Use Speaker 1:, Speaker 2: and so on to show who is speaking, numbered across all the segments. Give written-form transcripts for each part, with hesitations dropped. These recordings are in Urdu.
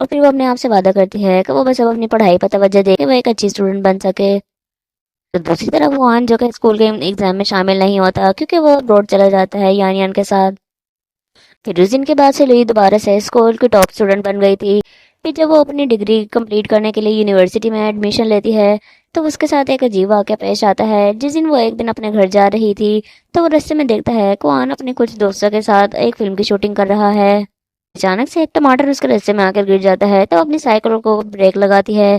Speaker 1: اور پھر وہ اپنے آپ سے وعدہ کرتی ہے کہ وہ بس اب اپنی پڑھائی پر توجہ دے کے وہ ایک اچھی اسٹوڈنٹ بن سکے۔ تو دوسری طرف وان جو کہ اسکول کے ایگزام میں شامل نہیں ہوتا کیونکہ وہ ابروڈ چلا جاتا ہے یان کے ساتھ۔ پھر اس دن کے بعد سے لوئی دوبارہ سے اسکول کی ٹاپ اسٹوڈنٹ بن گئی تھی۔ پھر جب وہ اپنی ڈگری کمپلیٹ کرنے کے لیے یونیورسٹی میں ایڈمیشن لیتی ہے تو اس کے ساتھ ایک عجیب واقعہ پیش آتا ہے۔ جس دن وہ ایک دن اپنے گھر جا رہی تھی تو وہ رستے میں دیکھتا ہے کہ وان اپنے کچھ دوستوں کے ساتھ ایک فلم کی شوٹنگ کر رہا ہے۔ اچانک سے ایک ٹماٹر اس کے رستے میں آ کر گر جاتا ہے تو اپنی سائیکل کو بریک لگاتی ہے۔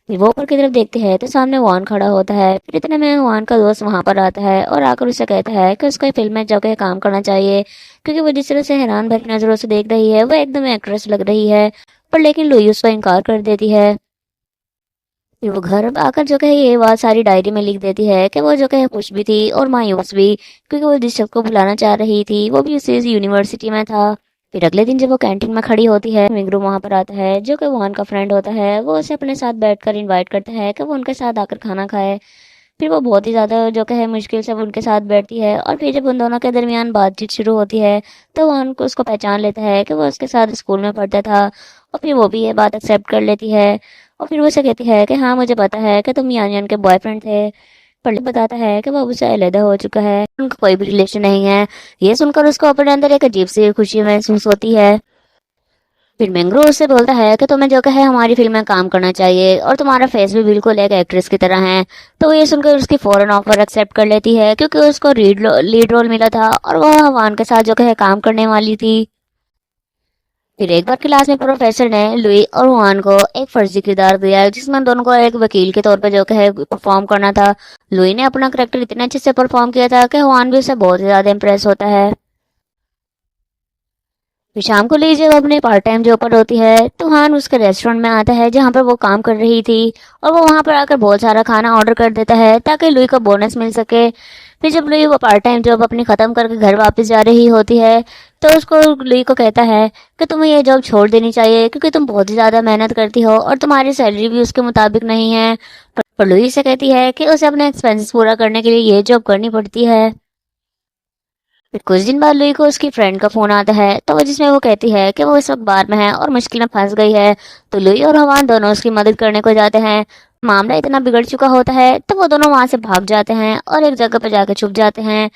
Speaker 1: پھر وہ اوپر کی طرف دیکھتی ہے تو سامنے وان کھڑا ہوتا ہے۔ پھر اتنے میں وان کا دوست وہاں پر آتا ہے اور آ کر اسے کہتا ہے کہ اس کو فلم میں جا کے کام کرنا چاہیے کیونکہ وہ جس طرح سے حیران بھری نظروں سے دیکھ رہی ہے وہ ایک دم ایکٹریس لگ رہی ہے، پر لیکن لوئی اس کو انکار کر دیتی ہے۔ پھر وہ گھر آ کر جو کہ یہ بات ساری ڈائری میں لکھ دیتی ہے کہ وہ جو کہ خوش بھی تھی اور مایوس بھی کیونکہ وہ جس شخص کو بلانا چاہ رہی تھی وہ بھی اسی یونیورسٹی میں تھا۔ پھر اگلے دن جب وہ کینٹین میں کھڑی ہوتی ہے مگرو وہاں پر آتا ہے جو کہ وان کا فرینڈ ہوتا ہے۔ وہ اسے اپنے ساتھ بیٹھ کر انوائٹ کرتا ہے کہ وہ ان کے ساتھ آ کر کھانا کھائے۔ پھر وہ بہت ہی زیادہ جو کہ ہے مشکل سے ان کے ساتھ بیٹھتی ہے اور پھر جب ان دونوں کے درمیان بات چیت شروع ہوتی ہے تو وان کو اس کو پہچان لیتا ہے کہ وہ اس کے ساتھ اسکول میں پڑھتا تھا، اور پھر وہ بھی یہ بات ایکسیپٹ کر لیتی ہے اور پھر وہ اسے کہتی ہے کہ ہاں مجھے پتا ہے کہ تم یان کے بوائے فرینڈ تھے، پر بتاتا ہے کہ وہ اب اسے علیحدہ ہو چکا ہے، ان کا کوئی بھی ریلیشن نہیں ہے۔ یہ سن کر اس کو اپنے اندر ایک عجیب سی خوشی محسوس ہوتی ہے۔ پھر مینگرو اس سے بولتا ہے کہ تمہیں جو کہ ہے ہماری فلم میں کام کرنا چاہیے اور تمہارا فیس بھی بالکل ایک ایکٹریس کی طرح ہے۔ تو وہ یہ سن کر اس کی فوراً آفر ایکسیپٹ کر لیتی ہے کیونکہ اس کو لیڈ رول ملا تھا اور وہ وان کے ساتھ جو کہ ہے کام کرنے والی تھی۔ پھر ایک بار کلاس میں پروفیسر نے لوئی اور وان کو ایک فرضی کردار دیا جس میں دونوں کو ایک وکیل کے طور پر جو کہ ہے پرفارم کرنا تھا۔ لوئی نے اپنا کریکٹر اتنے اچھے سے پرفارم کیا تھا کہ وان بھی اسے بہت زیادہ امپریس ہوتا ہے۔ پھر شام کو لی جب اپنے پارٹ ٹائم جاب پر ہوتی ہے تو ہان اس کے ریسٹورینٹ میں آتا ہے جہاں پر وہ کام کر رہی تھی اور وہ وہاں پر آ کر بہت سارا کھانا آرڈر کر دیتا ہے تاکہ لوئی کو بونس مل سکے۔ پھر جب لوئی وہ پارٹ ٹائم جاب اپنی ختم کر کے گھر واپس جا رہی ہوتی ہے تو اس کو لوئی کو کہتا ہے کہ تمہیں یہ جاب چھوڑ دینی چاہیے کیونکہ تم بہت ہی زیادہ محنت کرتی ہو اور تمہاری سیلری بھی اس کے مطابق نہیں ہے۔ پر لوئی سے کہتی ہے کہ اسے اپنے ایکسپینسز پورا کرنے کے لیے یہ جاب کرنی پڑتی ہے۔ پھر کچھ دن بعد لوئی کو اس کی فرینڈ کا فون آتا ہے تو جس میں وہ کہتی ہے کہ وہ اس وقت بار میں ہے اور مشکل میں پھنس گئی ہے۔ تو لوئی اور ہوان دونوں اس کی مدد کرنے کو جاتے ہیں۔ معاملہ اتنا بگڑ چکا ہوتا ہے تو وہ دونوں وہاں سے بھاگ جاتے ہیں اور ایک جگہ پہ جا کے چھپ جاتے ہیں۔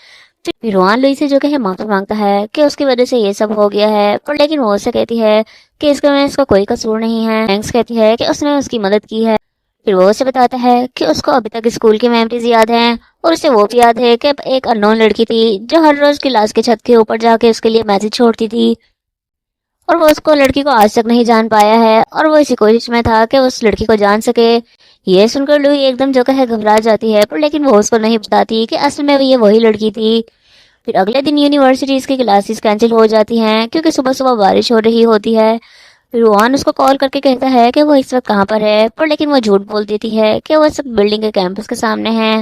Speaker 1: پھر ہوان لوئی سے جو کہ معافی مانگتا ہے کہ اس کی وجہ سے یہ سب ہو گیا ہے، پر لیکن وہ اسے کہتی ہے کہ اس کا کوئی قصور نہیں ہے۔ تھینکس کہتی ہے کہ اس نے اس کی مدد کی ہے۔ پھر وہ اسے بتاتا ہے کہ اس کو ابھی تک اسکول کی میموریز یاد ہیں اور اسے وہ بھی یاد ہے کہ ایک اننون لڑکی تھی جو ہر روز کلاس کے چھت کے اوپر جا کے اس کے لیے میسج چھوڑتی تھی، اور وہ اس کو لڑکی کو آج تک نہیں جان پایا ہے اور وہ اسی کوشش میں تھا کہ اس لڑکی کو جان سکے۔ یہ سن کر لوئی ایک دم جو کہ ہے گھبرا جاتی ہے، پر لیکن وہ اس کو نہیں بتاتی کہ اصل میں یہ وہی لڑکی تھی۔ پھر اگلے دن یونیورسٹیز کی کلاسز کینسل ہو جاتی ہیں کیونکہ صبح صبح بارش ہو رہی ہوتی ہے۔ پھر وان اس کو کال کر کے کہتا ہے کہ وہ اس وقت کہاں پر ہے، پر لیکن وہ جھوٹ بول دیتی ہے کہ وہ اس وقت بلڈنگ کے کیمپس کے سامنے ہے،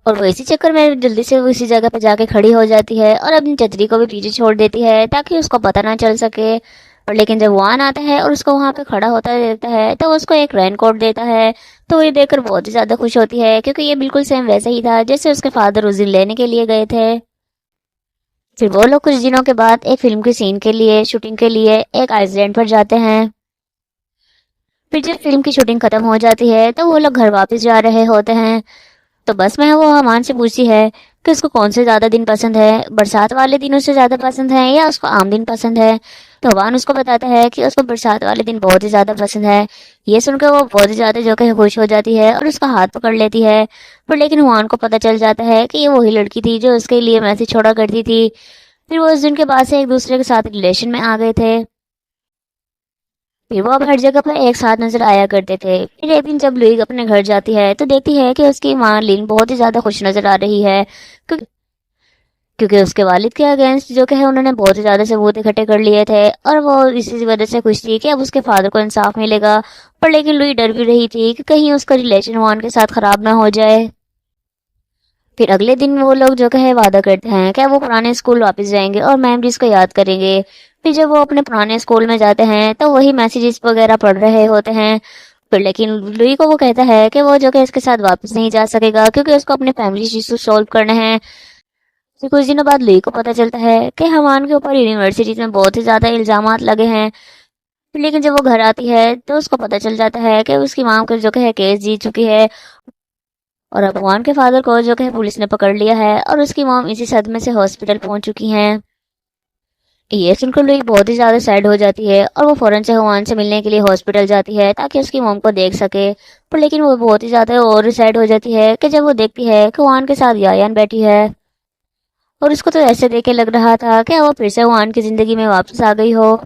Speaker 1: اور وہ اسی چکر میں جلدی سے وہ اسی جگہ پہ جا کے کھڑی ہو جاتی ہے اور اپنی چتری کو بھی پیچھے چھوڑ دیتی ہے تاکہ اس کو پتہ نہ چل سکے۔ اور لیکن جب وان آتا ہے اور اس کو وہاں پہ کھڑا ہوتا دیکھتا ہے تو اس کو ایک رین کوٹ دیتا ہے، تو وہ یہ دیکھ کر بہت ہی زیادہ خوش ہوتی ہے کیونکہ یہ بالکل سیم ویسا ہی تھا جیسے اس کے فادر اس دن لینے کے لیے گئے تھے۔ پھر وہ لوگ کچھ دنوں کے بعد ایک فلم کی سین کے لیے شوٹنگ کے لیے ایک آئس لینڈ پر جاتے ہیں۔ پھر جب فلم کی شوٹنگ ختم ہو جاتی ہے تو وہ لوگ گھر واپس جا رہے ہوتے ہیں، تو بس میں وہ ہوان سے پوچھتی ہے کہ اس کو کون سے زیادہ دن پسند ہے، برسات والے دنوں سے زیادہ پسند ہے یا اس کو عام دن پسند ہے۔ تو ہوان اس کو بتاتا ہے کہ اس کو برسات والے دن بہت ہی زیادہ پسند ہے۔ یہ سن کر وہ بہت ہی زیادہ جو کہ خوش ہو جاتی ہے اور اس کا ہاتھ پکڑ لیتی ہے، پر لیکن ہوان کو پتہ چل جاتا ہے کہ یہ وہی لڑکی تھی جو اس کے لیے میسج چھوڑا کرتی تھی۔ پھر وہ اس دن کے بعد سے ایک دوسرے کے ساتھ ریلیشن میں آ گئے تھے۔ پھر وہ اب ہر جگہ پر ایک ساتھ نظر آیا کرتے تھے۔ پھر ایک دن جب لوئی اپنے گھر جاتی ہے تو دیکھتی ہے کہ اس کی ماں لین بہت ہی زیادہ خوش نظر آ رہی ہے کیونکہ اس کے والد کے اگینسٹ جو کہ ہے انہوں نے بہت ہی زیادہ ثبوت اکٹھے کر لیے تھے اور وہ اسی وجہ سے خوش تھی کہ اب اس کے فادر کو انصاف ملے گا، پر لیکن لوئی ڈر بھی رہی تھی کہ کہیں اس کا ریلیشن وان کے ساتھ خراب نہ ہو جائے۔ پھر اگلے دن وہ لوگ جو کہ ہے وعدہ کرتے ہیں کہ وہ پرانے اسکول واپس جائیں گے اور میموریز کو یاد کریں گے۔ پھر جب وہ اپنے پرانے اسکول میں جاتے ہیں تو وہی میسیجز وغیرہ پڑھ رہے ہوتے ہیں، پھر لیکن لوئی کو وہ کہتا ہے کہ وہ جو کہ اس کے ساتھ واپس نہیں جا سکے گا کیونکہ اس کو اپنے فیملی ایشوز سولو کرنے ہیں۔ پھر کچھ دنوں بعد لوئی کو پتہ چلتا ہے کہ ہوان کے اوپر یونیورسٹی میں بہت ہی زیادہ الزامات لگے ہیں، لیکن جب وہ گھر آتی ہے تو اس کو پتہ چل جاتا ہے کہ اس کی ماں کو جو کہ ہے کیس جیت چکی ہے، اور اب وان کے فادر کو جو کہ ہے پولیس نے پکڑ لیا ہے، اور اس کی مام اسی صدمے سے ہاسپٹل پہنچ چکی ہیں۔ یہ سن کر لوئی بہت ہی زیادہ سیڈ ہو جاتی ہے، اور وہ فوراً سے ہوان سے ملنے کے لیے ہاسپٹل جاتی ہے تاکہ اس کی موم کو دیکھ سکے۔ پر لیکن وہ بہت ہی زیادہ اور سیڈ ہو جاتی ہے کہ جب وہ دیکھتی ہے کہ ہوان کے ساتھ یایان بیٹھی ہے، اور اس کو تو ایسے دیکھ کے لگ رہا تھا کہ وہ پھر سے ہوان کی زندگی میں واپس آ گئی ہو۔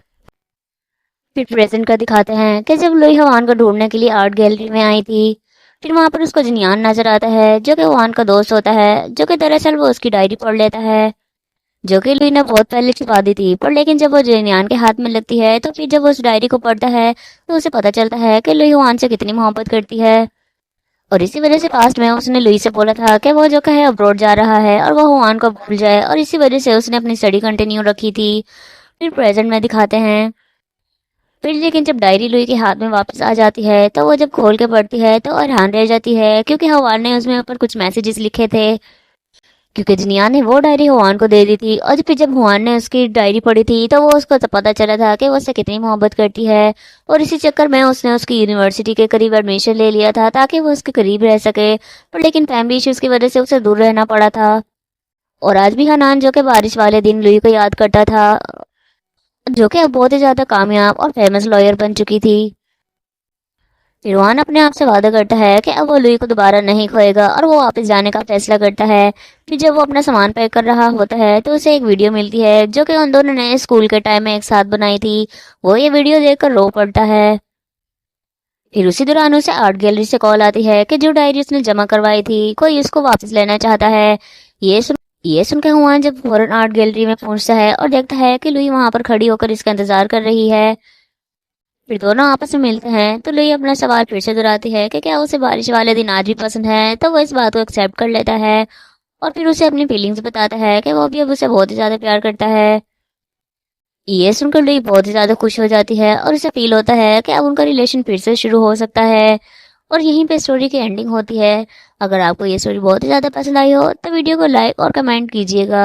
Speaker 1: پھر پریزنٹ کا دکھاتے ہیں کہ جب لوئی ہوان کو ڈھونڈنے کے لیے آرٹ گیلری میں آئی تھی، پھر وہاں پر اس کو جنیان نظر آتا ہے جو کہ ہوان کا دوست ہوتا ہے، جو کہ دراصل وہ اس کی ڈائری پڑھ لیتا ہے، جو کہ لوئی نے بہت پہلے چھپا دی تھی۔ پر لیکن جب وہ جنیان کے ہاتھ میں لگتی ہے تو پھر جب وہ اس ڈائری کو پڑھتا ہے تو اسے پتہ چلتا ہے کہ لوئی ہوان سے کتنی محبت کرتی ہے، اور اسی وجہ سے پاسٹ میں اس نے لوئی سے بولا تھا کہ وہ جو کہ ہے ابروڈ جا رہا ہے اور وہ ہوان کو بھول جائے، اور اسی وجہ سے اس نے اپنی اسٹڈی کنٹینیو رکھی تھی۔ پھر پریزنٹ میں دکھاتے ہیں، پھر لیکن جب ڈائری لوئی کے ہاتھ میں واپس آ جاتی ہے تو وہ جب کھول کے پڑھتی ہے تو حیران رہ جاتی ہے، کیونکہ ہوان نے اس میں اوپر کچھ میسیجز لکھے تھے، کیونکہ جنیان نے وہ ڈائری ہوان کو دے دی تھی، اور پھر جب ہوان نے اس کی ڈائری پڑھی تھی تو وہ اس کو پتا چلا تھا کہ وہ اس سے کتنی محبت کرتی ہے، اور اسی چکر میں اس نے اس کی یونیورسٹی کے قریب ایڈمیشن لے لیا تھا تاکہ وہ اس کے قریب رہ سکے۔ پر لیکن فیملی ایشوز کی وجہ سے اسے دور رہنا پڑا تھا، اور آج بھی حنان جو کہ بارش والے دن لوئی کو یاد کرتا تھا، جو کہ اب بہت ہی زیادہ کامیاب اور فیمس لائر بن چکی تھی۔ روحان اپنے آپ سے وعدہ کرتا ہے کہ اب وہ لوئی کو دوبارہ نہیں کھوئے گا، اور وہ واپس جانے کا فیصلہ کرتا ہے۔ پھر جب وہ اپنا سامان پیک کر رہا ہوتا ہے تو اسے ایک ویڈیو ملتی ہے جو کہ ان دونوں نے اسکول کے ٹائم میں ایک ساتھ بنائی تھی۔ وہ یہ ویڈیو دیکھ کر رو پڑتا ہے۔ پھر اسی دوران اسے آرٹ گیلری سے کال آتی ہے کہ جو ڈائری اس نے جمع کروائی تھی کوئی اس کو واپس لینا چاہتا ہے۔ یہ سن کے ہوان جب فوراً آرٹ گیلری میں پہنچتا ہے اور دیکھتا ہے کہ لوئی وہاں پر کھڑی ہو کر اس کا انتظار کر رہی ہے۔ پھر دونوں آپس میں ملتے ہیں تو لوئی اپنا سوال پھر سے دہراتی ہے کہ کیا اسے بارش والے دن آج بھی پسند ہے، تو وہ اس بات کو ایکسیپٹ کر لیتا ہے، اور پھر اسے اپنی فیلنگز بتاتا ہے کہ وہ بھی اب اسے بہت ہی زیادہ پیار کرتا ہے۔ یہ سن کر لوئی بہت ہی زیادہ خوش ہو جاتی ہے، اور اسے فیل ہوتا ہے کہ اب ان کا ریلیشن پھر سے شروع ہو سکتا ہے، اور یہیں پہ اسٹوری کی اینڈنگ ہوتی ہے۔ اگر آپ کو یہ اسٹوری بہت ہی زیادہ پسند آئی ہو تو ویڈیو کو لائک اور کمنٹ کیجیے گا۔